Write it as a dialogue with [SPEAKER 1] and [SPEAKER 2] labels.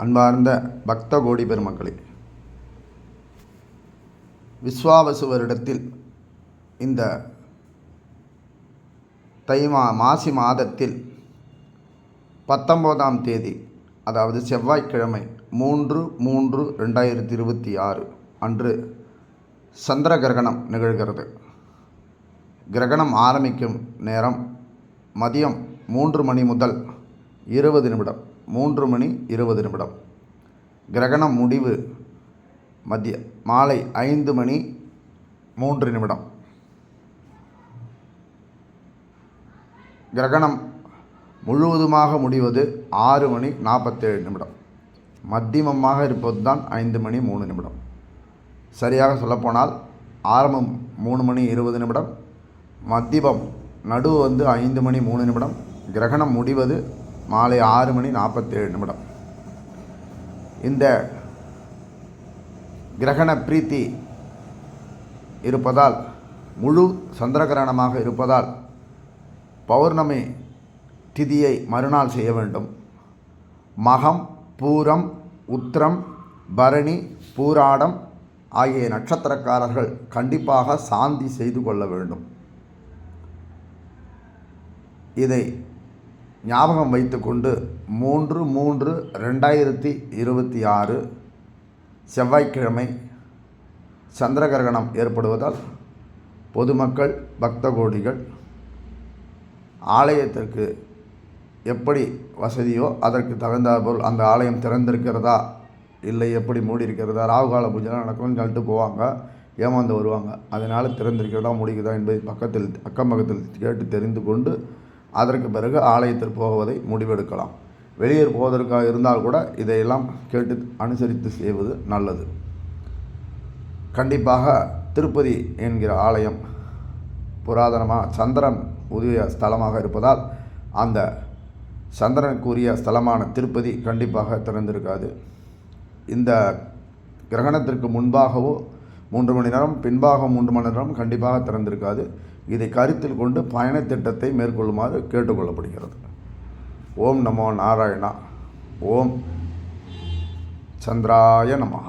[SPEAKER 1] அன்பார்ந்த பக்த கோடி பெருமக்களே, விஸ்வாவசு வருடத்தில் இந்த மாசி மாதத்தில் 19ஆம் தேதி, அதாவது செவ்வாய்க்கிழமை 3/3/2026 அன்று சந்திர கிரகணம் நிகழ்கிறது. கிரகணம் ஆரம்பிக்கும் நேரம் மதியம் 3 மணி முதல் 20 நிமிடம். 3 மணி 20 நிமிடம். கிரகணம் முடிவு மாலை 5 மணி 3 நிமிடம். கிரகணம் முழுவதுமாக முடிவது 6 மணி 47 நிமிடம். மத்தியமமாக இருப்பது தான் 5 மணி 3 நிமிடம். சரியாக சொல்லப்போனால் ஆரம்பம் 3 மணி 20 நிமிடம், மத்தியமம் நடுவு 5 மணி 3 நிமிடம், கிரகணம் முடிவது மாலை 6 மணி 47 நிமிடம். இந்த கிரகண பிரீத்தி இருப்பதால், முழு சந்திரகிரகணமாக இருப்பதால் பௌர்ணமி திதியை மறுநாள் செய்ய வேண்டும். மகம், பூரம், உத்திரம், பரணி, பூராடம் ஆகிய நட்சத்திரக்காரர்கள் கண்டிப்பாக சாந்தி செய்து கொள்ள வேண்டும். இதை ஞாபகம் வைத்துக்கொண்டு 3/3/2026 செவ்வாய்க்கிழமை சந்திரகிரகணம் ஏற்படுவதால் பொதுமக்கள், பக்த கோடிகள் ஆலயத்திற்கு எப்படி வசதியோ அதற்கு தகுந்தாற்போல் அந்த ஆலயம் திறந்திருக்கிறதா இல்லை எப்படி மூடி இருக்கிறதா, ராகுகால பூஜை நடக்கும்னு சொல்லிட்டு போவாங்க, ஏமாந்து வருவாங்க. அதனால் திறந்திருக்கிறதா முடிக்கிறதா என்பதை அக்கம் பக்கத்தில் கேட்டு தெரிந்து கொண்டு அதற்கு பிறகு ஆலயத்திற்கு போவதை முடிவெடுக்கலாம். வெளியே போவதற்காக இருந்தால் கூட இதையெல்லாம் கேட்டு அனுசரித்து செய்வது நல்லது. கண்டிப்பாக திருப்பதி என்கிற ஆலயம் புராதனமாக சந்திரன் உதவிய ஸ்தலமாக இருப்பதால் அந்த சந்திரனுக்குரிய ஸ்தலமான திருப்பதி கண்டிப்பாக திறந்திருக்காது. இந்த கிரகணத்திற்கு முன்பாகவோ 3 மணி நேரம், பின்பாக 3 மணி நேரம் கண்டிப்பாக திறந்திருக்காது. இதை கருத்தில் கொண்டு பயண திட்டத்தை மேற்கொள்ளுமாறு கேட்டுக்கொள்ளப்படுகிறது. ஓம் நமோ நாராயணா. ஓம் சந்திராய நமஹ.